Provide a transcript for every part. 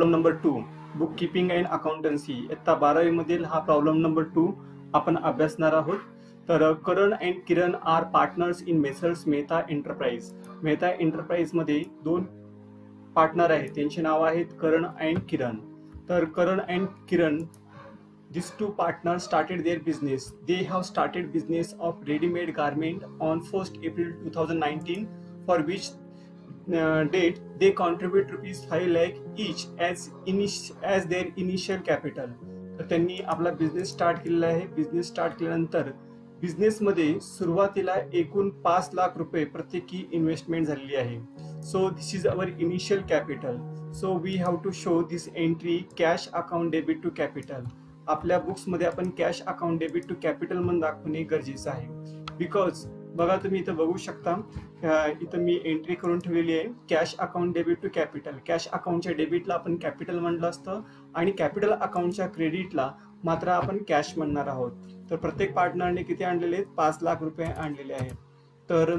Problem number 2 book keeping and accountancy इयत्ता 12वी मधील हा प्रॉब्लेम नंबर 2 आपण अभ्यासणार आहोत. तर Karan and Kiran are partners in messrs Mehta enterprise. Mehta enterprise मध्ये दोन पार्टनर आहेत, त्यांची नाव आहेत करण अँड किरण. तर Karan and Kiran, these two partners started their business. They have started business of ready-made garment on 1st April 2019, for which date they contribute rupees 5 lakh each as their initial capital. तर त्यांनी आपला business start केलेला आहे. Business start केल्यानंतर बिझनेसमध्ये सुरुवातीला एकूण 5 लाख रुपये प्रत्येकी इन्व्हेस्टमेंट झालेली आहे. So this is our initial capital. So we have to show this entry cash account debit to capital. आपल्या बुक्समध्ये आपण cash account debit to capital म्हणून दाखवणे गरजेचं आहे. बिकॉज बघा, तुम्ही इथं बघू शकता, इथं मी एंट्री करून ठेवलेली आहे cash account debit to capital. Cash अकाउंटच्या डेबिटला आपण कॅपिटल म्हणलं असतं आणि कॅपिटल अकाउंटच्या क्रेडिटला मात्र आपण कॅश म्हणणार आहोत. तर प्रत्येक पार्टनरने किती आणलेले आहेत? 5 लाख रुपये आणलेले आहेत. तर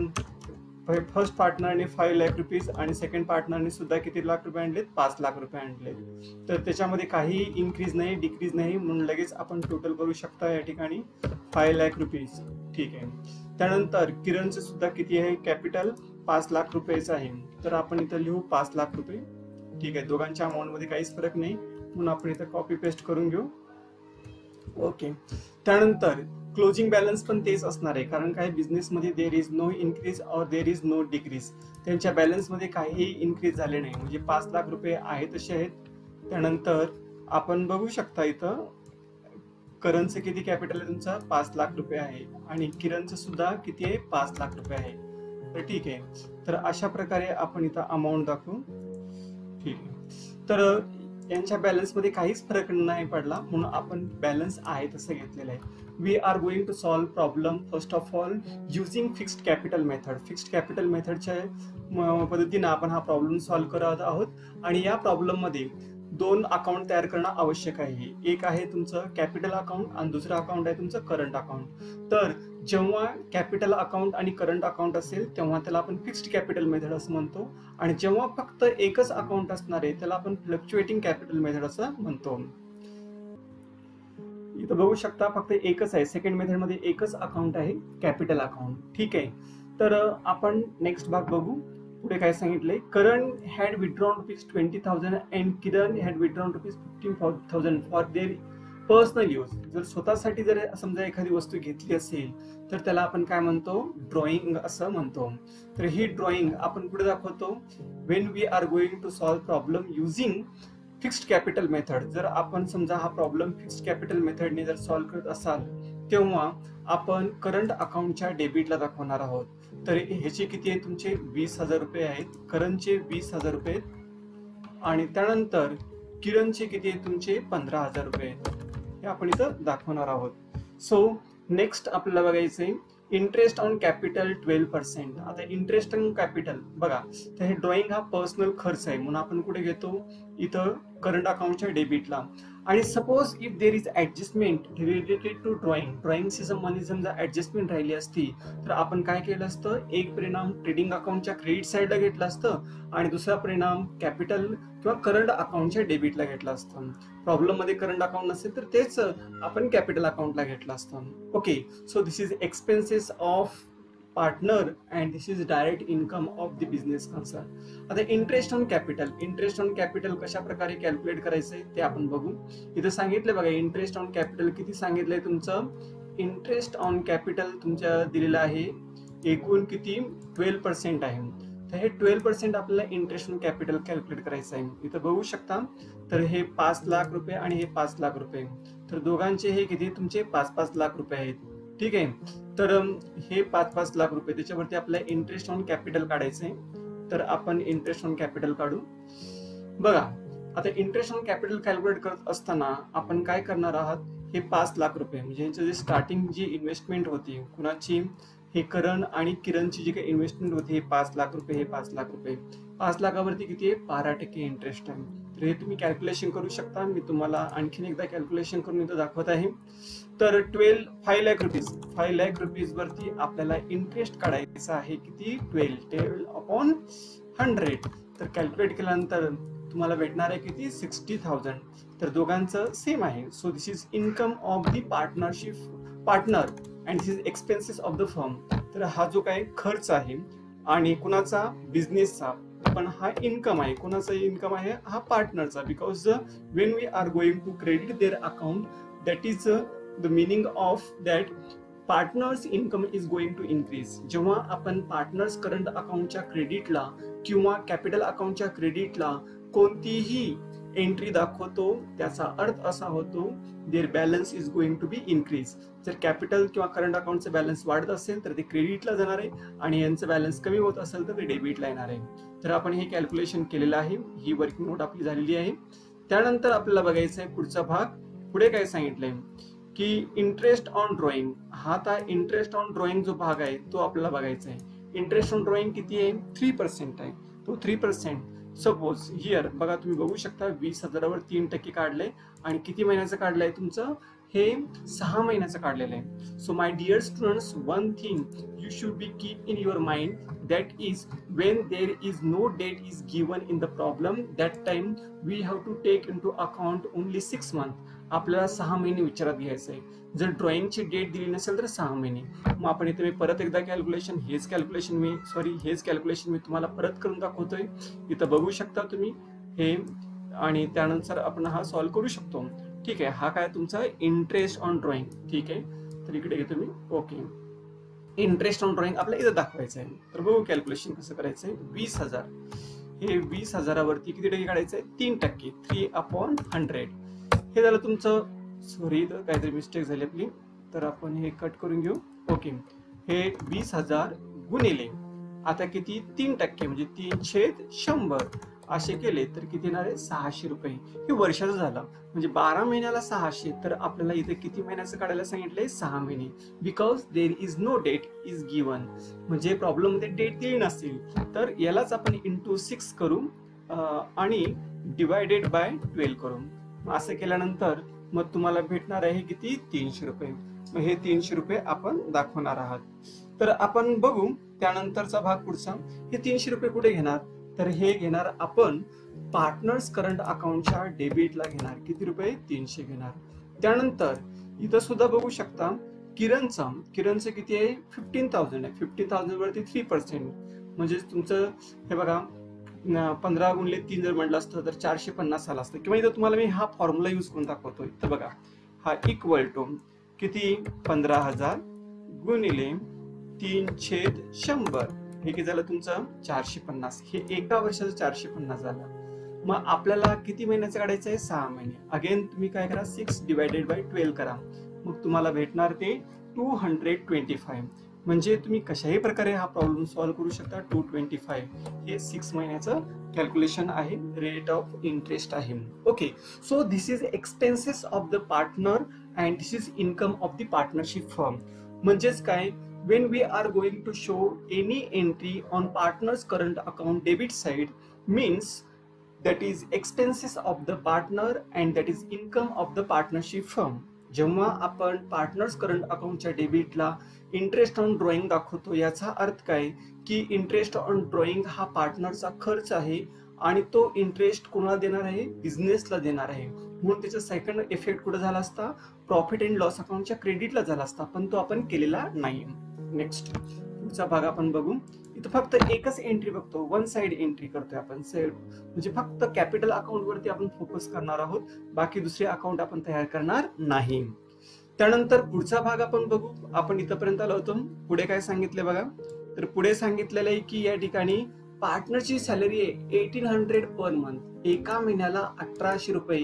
फर्स्ट पार्टनरने 5 लाख रुपीज आणि सेकंड पार्टनरने सुद्धा किती लाख रुपये आणलेत? 5 लाख रुपये आणलेत. तर त्याच्यामध्ये काही इन्क्रीज नाही, डिक्रीज नाही, म्हणून लगेच आपण टोटल करू शकता या ठिकाणी 5 लाख रुपीज. ठीक आहे. त्यानंतर किरणचं सुद्धा किती आहे? कॅपिटल 5 लाख रुपयेचं आहे. तर आपण इथं लिहू 5 लाख रुपये. ठीक आहे. दोघांच्या अमाऊंटमध्ये काहीच फरक नाही, म्हणून आपण इथं कॉपी पेस्ट करून घेऊ. ओके. त्यानंतर क्लोजिंग बॅलन्स पण तेच असणार आहे, कारण काय बिझनेसमध्ये देर इज नो इन्क्रीज और देर इज नो डिक्रीज. त्यांच्या बॅलन्समध्ये काहीही इन्क्रीज झाले नाही, म्हणजे 5 लाख रुपये आहेत तसे आहेत. त्यानंतर आपण बघू शकता इथं करणचं किती कॅपिटल आहे तुमचं? 5 लाख रुपये आहे आणि किरणचं सुद्धा किती आहे? 5 लाख रुपये आहे. तर ठीक आहे. तर अशा प्रकारे आपण इथं अमाऊंट दाखवू. ठीक आहे. तर यांच्या बॅलन्समध्ये काहीच फरक नाही पडला, म्हणून आपण बॅलन्स आहे तसं घेतलेलं आहे. We are going to solve problem first of all using fixed capital method. Fixed capital मेथडच्या पद्धतीनं आपण हा प्रॉब्लेम सॉल्व करत आहोत. आणि या प्रॉब्लेममध्ये 2 अकाउंट तयार करणं आवश्यक आहे. एक आहे तुमचं कॅपिटल अकाउंट आणि दुसरं अकाउंट आहे तुमचं करंट अकाउंट. तर जेव्हा कॅपिटल अकाउंट आणि करंट अकाउंट असेल तेव्हा त्याला आपण फिक्स्ड कॅपिटल मेथड असं म्हणतो, आणि जेव्हा फक्त एकच अकाउंट असणार आहे त्याला आपण फ्लक्च्युएटिंग कॅपिटल मेथड असं म्हणतो. इथं बघू शकता फक्त एकच आहे, सेकंड मेथड मध्ये एकच अकाउंट आहे, कॅपिटल अकाउंट. ठीक आहे. तर आपण नेक्स्ट भाग बघू. पुढे काय सांगितलंय? Karan had withdrawn rupees 20,000 and Kiran had withdrawn rupees 15,000 for their personal use. जर स्वतःसाठी जर समजा एखादी वस्तू घेतली असेल तर त्याला आपण काय म्हणतो? ड्रॉइंग असं म्हणतो. तर ही ड्रॉइंग आपण पुढे दाखवतो. When we are going to solve problem using fixed capital method. जर आपण समजा हा प्रॉब्लेम फिक्स्ड कॅपिटल मेथडने जर सॉल्व करत असाल तेव्हा आपण करंट अकाउंटच्या डेबिटला दाखवणार आहोत. तर ह्याचे किती आहे? तुमचे 20,000 रुपये आहेत. करंटचे 20,000 रुपये आणि त्यानंतर किरणचे किती आहे? तुमचे 15,000 रुपये आहेत. हे आपण इथं दाखवणार आहोत. सो नेक्स्ट आपल्याला बघायचंय इंटरेस्ट ऑन कॅपिटल 12%. आता इंटरेस्ट ऑन कॅपिटल बघा, तर हे ड्रॉइंग हा पर्सनल खर्च आहे, म्हणून आपण कुठे घेतो? इथं करंट अकाउंटच्या डेबिटला. आणि suppose if there is adjustment related to drawing मध्ये समजा ऍडजस्टमेंट राहिली असती तर आपण काय केलं असतं? एक परिणाम ट्रेडिंग अकाउंटच्या क्रेडिट साईडला घेतला असतं आणि दुसरा परिणाम कॅपिटल किंवा करंट अकाउंटच्या डेबिटला घेतला असतं. प्रॉब्लेम मध्ये करंट अकाउंट नसेल तर तेच आपण कॅपिटल अकाउंटला घेतलं असतं. Okay. So this is expenses of partner and this is direct income of the business concern. आता इंटरेस्ट ऑन कॅपिटल कशा प्रकारे कॅल्क्युलेट करायचंय ते आपण बघू. इथं सांगितलं बघा, इंटरेस्ट ऑन कॅपिटल किती सांगितलंय तुमचं? इंटरेस्ट ऑन कॅपिटल तुमच्या दिलेलं आहे एकूण किती? 12% आहे. तर हे 12% आपल्याला इंटरेस्ट ऑन कॅपिटल कॅल्क्युलेट करायचं आहे. इथं बघू शकता. तर हे 5 लाख रुपये आणि हे 5 लाख रुपये. तर दोघांचे हे किती? तुमचे 5-5 लाख रुपये आहेत. ठीक आहे. तर हे 5-5 लाख रुपये, त्याच्यावरती आपल्याला इंटरेस्ट ऑन कॅपिटल काढायचं आहे. तर आपण इंटरेस्ट ऑन कॅपिटल काढू. बघा, आता इंटरेस्ट ऑन कॅपिटल कॅल्क्युलेट करत असताना आपण काय करणार आहात? हे 5 लाख रुपये म्हणजे यांचं जे स्टार्टिंग जी इन्व्हेस्टमेंट होती कुणाची? हे करण आणि किरणची जी काही इन्व्हेस्टमेंट होती हे 5 लाख रुपये, हे 5 लाख रुपये. 5 लाखावरती किती आहे? 12% इंटरेस्ट आहे. तर हे तुम्ही कॅल्क्युलेशन करू शकता. मी तुम्हाला आणखीन एकदा कॅल्क्युलेशन करून इथं दाखवत आहे. तर 5 लाख रुपीज वरती आपल्याला इंटरेस्ट काढायचा आहे. किती? 12 अपॉन 100. तर कॅल्क्युलेट केल्यानंतर तुम्हाला भेटणार आहे किती 60,000. तर दोघांचं सेम आहे. So this is income of the partner and this is expenses of the firm. तर हा जो काही खर्च आहे आणि कुणाचा बिझनेसचा, पण हा इन्कम आहे. कुणाचा इन्कम आहे? हा पार्टनरचा. Because when we are going to credit their account, that is the meaning of that partners income is going to increase. जेव्हा आपण पार्टनर्स करंट अकाउंटच्या क्रेडिटला किंवा कॅपिटल अकाउंटच्या क्रेडिटला कोणतीही एंट्री दाखवतो, त्याचा अर्थ असा होतो their balance is going to be increase. जर कॅपिटल किंवा करंट अकाउंटचं बॅलन्स वाढत असेल तर ते क्रेडिटला जाणार आहे, आणि यांचं बॅलन्स कमी होत असेल तर ते डेबिटला येणार आहे. तर आपण हे कॅल्क्युलेशन केलेलं आहे. ही वर्किंग नोट आपली झालेली आहे. त्यानंतर आपल्याला बघायचं आहे पुढचा भाग. पुढे काय सांगितलंय की इंटरेस्ट ऑन ड्रॉइंग. हा आता इंटरेस्ट ऑन ड्रॉइंग जो भाग आहे तो आपल्याला बघायचा आहे. इंटरेस्ट ऑन ड्रॉइंग किती आहे? 3% आहे. तो 3%. सपोज हिअर बघा, तुम्ही बघू शकता 20,000वर 3% काढले, आणि किती महिन्याचं काढलंय तुमचं? हे 6 महिन्याचं काढलेलं आहे. So my dear students, one thing you should be keep in your mind, that is when there is no date is given in the problem, that time we have to take into account only 6 months. आपल्याला 6 महिने विचारात घ्यायचं आहे. जर ड्रॉइंगची date दिली नसेल तर 6 महिने. मग आपण इथे मी परत एकदा हेच कॅल्क्युलेशन मी तुम्हाला परत करून दाखवतोय. इथं बघू शकता तुम्ही हे, आणि त्यानंतर आपण हा सॉल्व्ह करू शकतो. ठीक आहे. हा काय तुमचा इंटरेस्ट ऑन ड्रॉइंग. ठीक आहे. तर इकडे घेतो मी. ओके. इंटरेस्ट ऑन ड्रॉइंग आपल्याला इथं दाखवायचं आहे. तर बघू कॅल्क्युलेशन कसं करायचं आहे. 20,000 हे 20,000वरती किती टक्के काढायचं आहे? 3%. 3/100. हे झालं तुमचं. सॉरी, इथं काहीतरी मिस्टेक झाली आपली, तर आपण हे कट करून घेऊ. ओके. हे 20,000 गुणिले आता किती? 3% म्हणजे 3/100 असे केले तर किती येणार आहे? 600 रुपये. हे वर्षाचं झालं. म्हणजे 12 महिन्याला 600. तर आपल्याला इथे किती महिन्याचं काढायला सांगितलंय? 6 महिने. Because there is no date is given. म्हणजे प्रॉब्लेम मध्ये डेट दिली नसतील तर यालाच आपण इंटू 6 करू आणि डिवायडेड बाय 12 करू. असं केल्यानंतर मग तुम्हाला भेटणार आहे किती? 300 रुपये. मग हे 300 रुपये आपण दाखवणार आहात. तर आपण बघू त्यानंतरचा भाग पुढचा. हे 300 रुपये कुठे घेणार? तर हे घेणार आपण पार्टनर्स करंट अकाउंटच्या डेबिटला घेणार. किती रुपये? 300 घेणार. त्यानंतर इथं सुद्धा बघू शकता किरणचं किती आहे? 15,000 आहे. 15,000 वरती 3% म्हणजे तुमचं हे बघा 15 गुणिले 3 जर म्हटलं असतं तर 450 आलं असतं. किंवा इथं तुम्हाला मी हा फॉर्म्युला यूज करून दाखवतोय. तर बघा, हा इक्वल टू किती? 15,000 गुणिले 3/100. हे किती झालं तुमचं? 450. हे एका वर्षाचं 450 झालं. मग आपल्याला किती महिन्याचं काढायचं आहे? 6 महिने. अगेन तुम्ही काय करा? 6 डिवायडेड बाय 12 करा. मग तुम्हाला भेटणार ते 225. म्हणजे तुम्ही कशाही प्रकारे हा प्रॉब्लेम सॉल्व्ह करू शकता. 225 हे 6 महिन्याचं कॅल्क्युलेशन आहे. रेट ऑफ इंटरेस्ट आहे. Okay. So this is expenses of the partner and this is income of the partnership firm. म्हणजेच काय? When we are going to show any entry on partner's current account debit side, means that is expenses of the partner and that is income of the partnership firm. जेव्हा आपण partners current अकाउंटच्या डेबिटला interest on drawing दाखवतो, याचा अर्थ काय की interest on drawing हा पार्टनरचा खर्च आहे आणि तो इंटरेस्ट कोणाला देणार आहे? बिझनेसला देणार आहे. म्हणून त्याचा सेकंड इफेक्ट कुठे झाला असता? प्रॉफिट अँड लॉस अकाउंटच्या क्रेडिटला झाला असता, पण तो आपण केलेला नाही. नेक्स्ट पुढचा भाग आपण बघू. इथं फक्त एकच एंट्री बघतो, वन साइड एंट्री करतोय आपण. म्हणजे फक्त कॅपिटल अकाउंट वरती आपण फोकस करणार आहोत, बाकी दुसरे अकाउंट आपण तयार करणार नाही. त्यानंतर पुढचा भाग आपण बघू. आपण इथपर्यंत आलो होतो. पुढे काय सांगितले बघा. तर पुढे सांगितलेलं आहे की या ठिकाणी पार्टनरची सॅलरी आहे 1800 पर मंथ. एका महिन्याला 1800 रुपये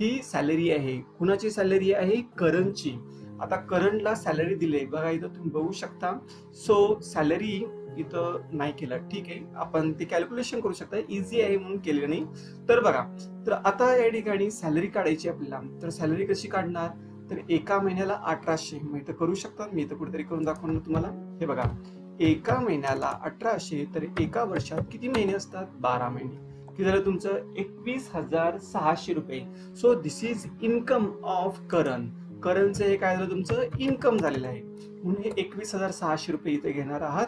ही सॅलरी आहे. कुणाची सॅलरी आहे? करणची. आता करंटला सॅलरी दिले बघा, इथं तुम्ही बघू शकता. सो सॅलरी इथं नाही केलं. ठीक आहे, आपण ते कॅल्क्युलेशन करू शकता. इझी आहे म्हणून केले नाही. तर बघा, तर आता या ठिकाणी सॅलरी काढायची आपल्याला. तर सॅलरी कशी काढणार? तर एका महिन्याला 1800. मग इथं करू शकता. मी इथं कुठेतरी करून दाखवणार तुम्हाला. हे बघा, एका महिन्याला 1800 तर एका वर्षात किती महिने असतात? 12 महिने. किती झालं तुमचं? 21,600 रुपये. So this is income of Karan. करणचं हे काय झालं तुमचं? इन्कम झालेलं आहे. म्हणून हे 21,600 रुपये इथे घेणार आहात.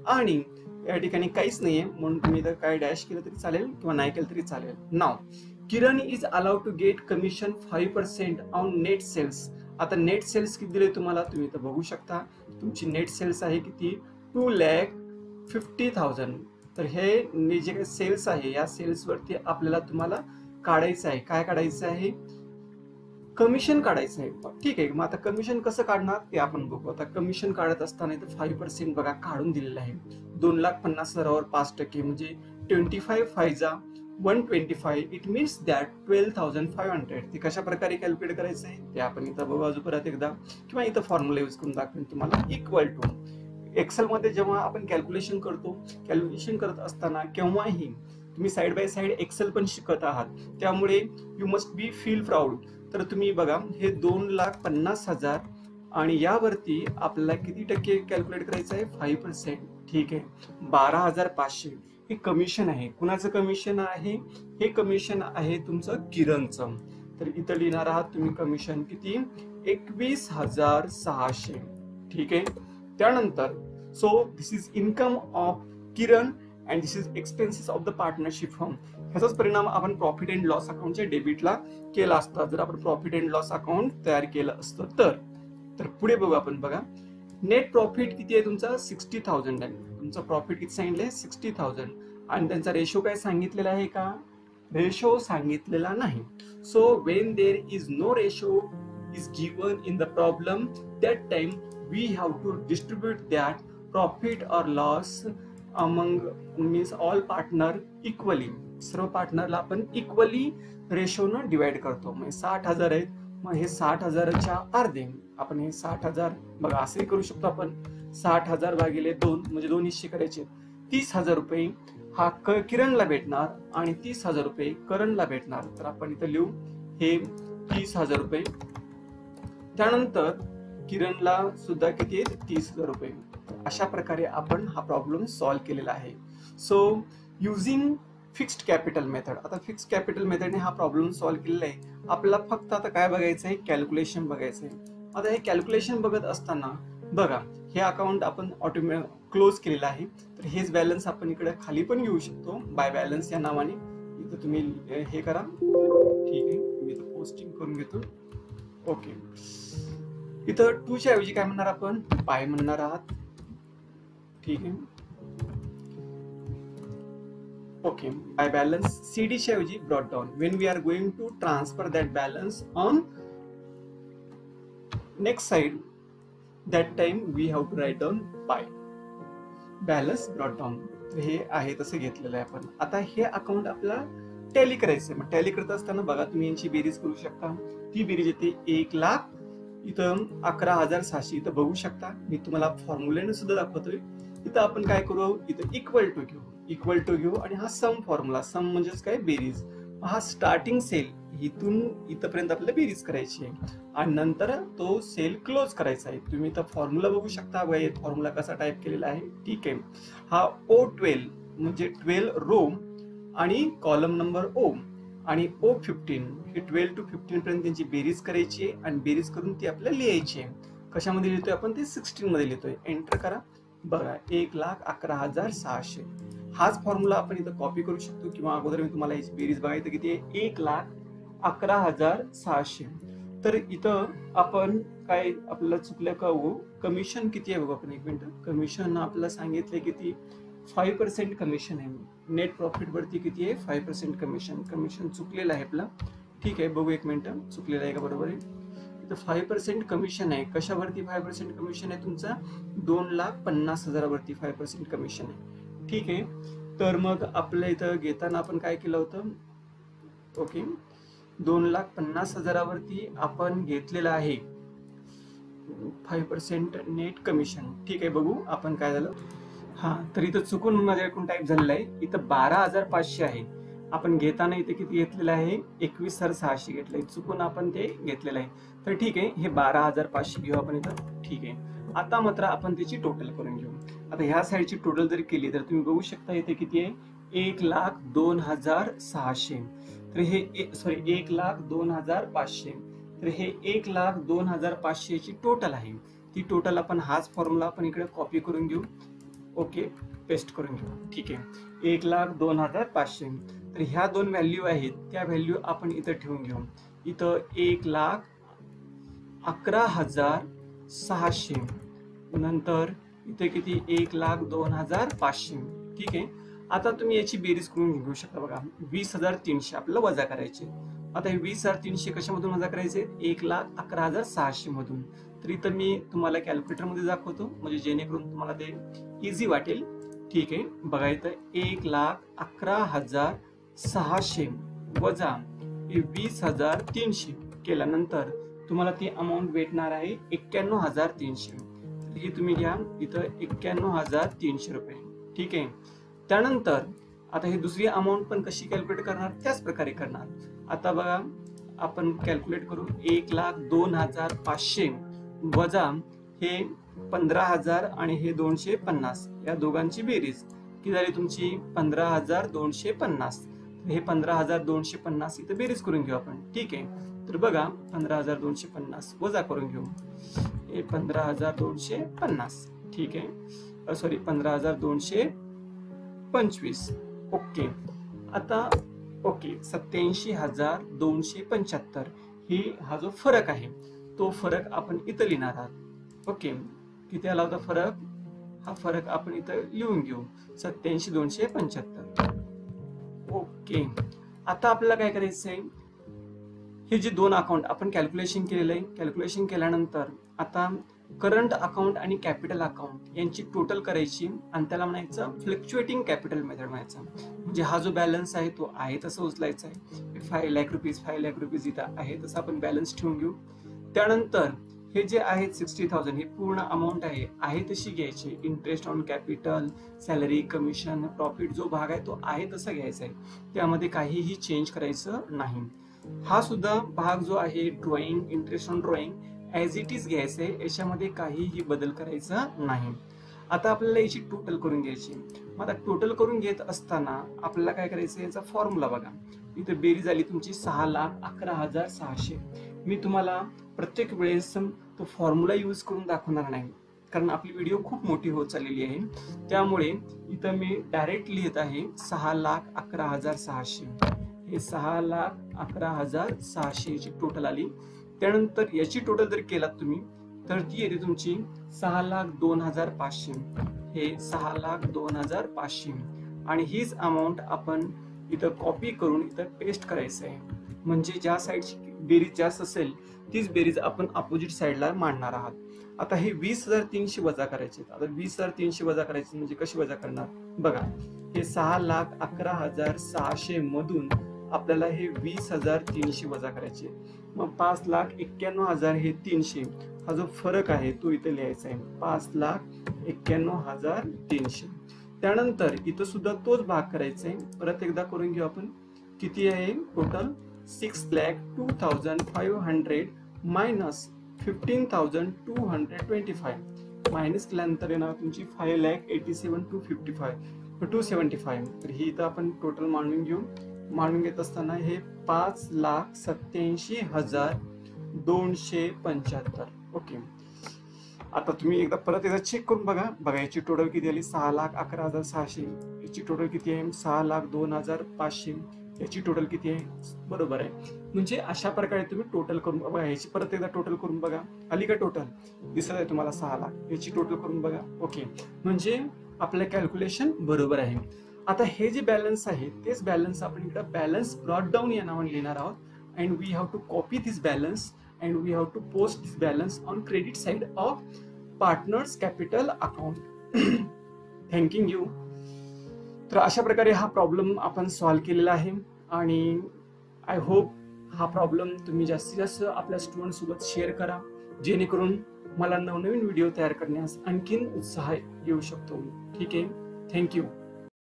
आणि या ठिकाणी काहीच नाहीये म्हणून तुम्ही इथं काय डॅश केलं तरी चालेल किंवा नाही केलं तरी चालेल. नाव Kiran is allowed to get commission 5% on net sales. आता नेट सेल्स किती दिले तुम्हाला, तुम्ही इथं बघू शकता. तुमची नेट सेल्स आहे किती, 2,50,000. तर हे जे काही सेल्स आहे या सेल्स वरती आपल्याला तुम्हाला काढायचं आहे. काय काढायचं आहे, कमिशन काढायचं आहे. ठीक आहे, मग आता कमिशन कसं काढणार ते आपण बघू. आता कमिशन काढत असताना इथं 5% बघा काढून दिलेलं आहे. 2,50,000वर 5% म्हणजे 25 5 125. It means that 12,500. ते कशा प्रकारे कॅल्क्युलेट करायचं आहे ते आपण इथं बघू अजून परत एकदा, किंवा इथं फॉर्म्युला यूज करून दाखवेन तुम्हाला. इक्वल टू एक्सेल मध्ये जेव्हा आपण कॅल्क्युलेशन करत असताना केव्हाही तुम्ही साइड बाय साइड एक्सेल पण शिकत आहात, त्यामुळे you must be feel proud. तर तुम्ही बघा हे 2,50,000 आणि यावरती आपल्याला किती टक्के कॅल्क्युलेट करायचं आहे, 5%. ठीक आहे, 12,500 हे कमिशन आहे. कुणाचं कमिशन आहे, हे कमिशन आहे तुमचं किरणचं. तर इथं लिहिणार आहात तुम्ही कमिशन किती, 21,600. ठीक आहे, त्यानंतर so this is income of Kiran and this is expenses of the partnership firm. ह्याचाच परिणाम आपण प्रॉफिट अँड लॉस अकाउंटच्या डेबिटला केला असता जर आपण प्रॉफिट अँड लॉस अकाउंट तयार केलं असतं तर पुढे बघू आपण. बघा नेट प्रॉफिट किती आहे तुमचा, 60,000 आहे. तुमचा प्रॉफिट किती सांगितलंय, 60,000. आणि त्यांचा रेशो काय सांगितलेला आहे का, रेशो सांगितलेला नाही. So when there is no ratio is given in the problem, that time we have to distribute that profit or loss among means all partner equally. सर्व पार्टनरला आपण इक्वली रेशोनं डिवाइड करतो. म्हणजे 60,000 आहेत, मग हे 60,000च्या अर्धे आपण हे 60,000 बघा असे करू शकतो आपण. 60,000 भागिले 2 म्हणजे 2 हिस्से करायचे. 30,000 रुपये हा किरणला भेटणार आणि 30,000 रुपये करणला भेटणार. तर आपण इथं लिहू हे 30,000 रुपये. त्यानंतर किरणला सुद्धा किती आहेत, 30,000 रुपये. अशा प्रकारे आपण हा प्रॉब्लेम सॉल्व्ह केलेला आहे. So using fixed capital method. आता फिक्स्ड कॅपिटल मेथडने हा प्रॉब्लेम सॉल्व्ह केलेला आहे. आपल्याला फक्त आता काय बघायचं आहे, कॅल्क्युलेशन बघायचं आहे. आता हे कॅल्क्युलेशन बघत असताना बघा हे अकाउंट आपण क्लोज केलेलं आहे. तर हेच बॅलन्स आपण इकडे खाली पण घेऊ शकतो बाय बॅलन्स या नावाने. इथं तुम्ही हे करा. ठीक आहे, मी इथं पोस्टिंग करून घेतो. ओके, इथं 2 च्या ऐवजी काय म्हणणार आपण, बाय म्हणणार आहात. ठीक आहे, ओके, बाय बॅलन्स CD च्या ऐवजी brought down. When we are going to transfer that balance on next side, that time we have to write down by balance brought down. हे आहे तसं घेतलेलं आहे आपण. आता हे अकाउंट आपल्याला टॅली करायचं. मग टॅली करत असताना बघा तुम्ही यांची बेरीज करू शकता. ती बेरीज येते 1,00,000 इथं 11,600 इथं बघू शकता. मी तुम्हाला फॉर्म्युलेने सुद्धा दाखवतोय. इथं आपण काय करू, इथं इक्वल टू घेऊ आणि हा सम फॉर्म्युला. सम म्हणजेच काय, बेरीज. हा स्टार्टिंग सेल इथून इथपर्यंत आपल्याला बेरीज करायची आहे आणि नंतर तो सेल क्लोज करायचा आहे. तुम्ही इथं फॉर्म्युला बघू शकता. फॉर्म्युला कसा टाईप केलेला आहे. ठीक आहे, हा O12 म्हणजे 12 रो आणि कॉलम नंबर O आणि O15 हे 12 to 15 पर्यंत त्यांची बेरीज करायची आहे आणि बेरीज करून ती आपल्याला लिहायची आहे. कशामध्ये लिहितोय आपण, ते 16 मध्ये लिहितोय. एंटर करा. बघा 1,11,600. हाच फॉर्म्युला आपण इथं कॉपी करू शकतो किंवा अगोदर मी तुम्हाला याची बेरीज बघायचं किती आहे, 1,11,600. तर इथं आपण काय आपल्याला चुकलं का हो, कमिशन किती आहे बघू आपण. एक मिनिट, कमिशन आपल्याला सांगितले किती, 5% कमिशन आहे. नेट प्रॉफिट वरती किती आहे, 5% कमिशन चुकलेलं आहे आपला. ठीक आहे, बघू एक मिनिट चुकलेलं आहे का बरोबर आहे. इथं 5% कमिशन आहे. कशावरती 5% कमिशन आहे तुमचा, 2,50,000 वरती 5% कमिशन आहे. ठीक आहे, तर मग आपल्या इथं घेताना आपण काय केलं होतं, ओके 2,50,000 वरती आपण घेतलेलं आहे 5% नेट कमिशन. ठीक आहे, बघू आपण काय झालं. हा, तर इथं चुकून माझ्याकडून टाईप झालेलं आहे. इथं 12,500 आहे. आपण घेताना इथे किती घेतलेलं आहे, 21,600 घेतलंय. चुकून आपण ते घेतलेलं आहे. तर ठीक आहे, हे 12,500 घेऊ आपण इथं. ठीक आहे, आता मात्र आपण त्याची टोटल करून घेऊ. आता ह्या साईडची टोटल जर केली तर तुम्ही बघू शकता इथे किती आहे, 1,02,600. तर हे 1,02,500. तर हे 1,02,500 ची टोटल आहे. ती टोटल आपण हाच फॉर्म्युला आपण इकडे कॉपी करून घेऊ. ओके, पेस्ट करून घेऊ. ठीक आहे, 1,02,500. तर ह्या दोन व्हॅल्यू आहेत, त्या व्हॅल्यू आपण इथं ठेवून घेऊ. इथं 1,11,600, नंतर इथे किती 1,02,500. ठीक आहे, आता तुम्ही याची बेरीज करून घेऊ शकता. बघा 20,300 आपल्याला वजा करायचे. आता हे 20,300 कशामधून वजा करायचे? 1,11,600 मधून. तर इथं मी तुम्हाला कॅल्क्युलेटर मध्ये दाखवतो, म्हणजे जेणेकरून तुम्हाला ते इझी वाटेल. ठीक आहे, बघा इथं 1,11,600 वजा 20,300 केल्यानंतर तुम्हाला ती अमाऊंट भेटणार आहे 91,300. ही तुम्ही घ्या इथं 91,300 रुपये. ठीक आहे, त्यानंतर आता ही दुसरी अमाऊंट पण कशी कॅल्क्युलेट करणार? त्याच प्रकारे करणार. आता बघा आपण कॅल्क्युलेट करू. 1,02,500 वजा हे 15,000 आणि हे 250, या दोघांची बेरीज किती झाली तुमची? 15,250. हे 15,250 इथं बेरीज करून घेऊ आपण. ठीक आहे, तर बघा 15,250 वजा करून घेऊ. हे 15,250. ठीक आहे, सॉरी 15,225. ओके, आता ओके 87,275 ही हा जो फरक आहे तो फरक आपण इथं लिहिणार आहात. ओके, किती आला होता फरक? हा फरक आपण इथं लिहून घेऊ, 87,275. ओके, आता आपल्याला काय करायचं आहे? हे जे दोन अकाउंट आपण कॅल्क्युलेशन केलेलं आहे, कॅल्क्युलेशन केल्यानंतर आता करंट अकाउंट आणि कॅपिटल अकाउंट यांची टोटल करायची आणि त्याला म्हणायचं फ्लक्च्युएटिंग कॅपिटल मेथड म्हणायचं. म्हणजे हा जो बॅलन्स आहे तो आहे तसं उचलायचा आहे. 5 लाख रुपीज इथं आहे तसं आपण बॅलन्स ठेवून घेऊ. त्यानंतर हे जे आहेत 60,000 ही पूर्ण अमाऊंट आहे तशी घ्यायची. Interest on capital, salary, commission, profit जो भाग आहे तो आहे तसा घ्यायचा आहे, त्यामध्ये काहीही चेंज करायचं नाही. हा सुद्धा भाग जो आहे drawing, interest on drawing as it is घ्यायचं आहे, याच्यामध्ये काहीही बदल करायचा नाही. आता आपल्याला याची टोटल करून घ्यायची. मग आता टोटल करून घेत असताना आपल्याला काय करायचं? याचा फॉर्म्युला बघा. इथे बेरीज आली तुमची 6,11,600. मी तुम्हाला प्रत्येक वेळेस तो फॉर्म्युला यूज करून दाखवणार नाही, कारण आपली व्हिडिओ खूप मोठी होत चाललेली आहे. त्यामुळे इथं मी डायरेक्ट लिहित आहे 6,11,600. हे 6,11,600 ची टोटल आली. त्यानंतर याची टोटल जर केलात तुम्ही तर ती येते तुमची 6,02,500. हे 6,02,500 आणि हीच अमाऊंट आपण इथं कॉपी करून इथं पेस्ट करायचं आहे. म्हणजे ज्या साईडची बेरीज जास्त असेल तीच बेरीज आपण अपोजिट साईडला मांडणार आहात. आता हे 20,300 वजा करायचे. आता 20,300 वजा करायचे म्हणजे कशी वजा करणार? बघा, हे 6,11,600 मधून आपल्याला हे 20,300 वजा करायचे. मग 5,91,000 हे 300, हा जो फरक आहे तो इथे लिहायचा आहे. 5,91,300. त्यानंतर इथं सुद्धा तोच भाग करायचा आहे. परत एकदा करून घेऊ आपण. किती आहे टोटल? 6,02,500 मायनस 15,225 मायनस केल्यानंतर येणार तुमची 5,87,275. तर ही इथं आपण टोटल मांडून घेऊ. मांडून घेत असताना हे 5,87,275. ओके, आता तुम्ही एकदा परत एकदा चेक करून बघा. याची टोटल किती आली? 6,11,600. याची टोटल किती आहे? 6,02,500. याची टोटल किती आहे? बरोबर आहे. म्हणजे अशा प्रकारे तुम्ही टोटल करून बघा. याची परत एकदा टोटल करून बघा. आली का टोटल? दिसत आहे तुम्हाला 6 लाख. याची टोटल करून बघा. ओके, म्हणजे आपलं कॅल्क्युलेशन बरोबर आहे. आता हे जे बॅलन्स आहे तेच बॅलन्स आपण इकडे बॅलन्स ब्रॉट डाऊन या नावाने लिहिणार आहोत. And we have to copy this balance and we have to post this balance on credit side of partners capital account. Thanking you. तर अशा प्रकारे हा प्रॉब्लेम आपण सॉल्व्ह केलेला आहे आणि आय होप हा प्रॉब्लेम तुम्ही जास्तीत जास्त आपल्या स्टुडंट सोबत शेअर करा, जेणेकरून मला नवनवीन व्हिडिओ तयार करण्यास आणखीन उत्साह येऊ शकतो. ठीक आहे, थँक्यू.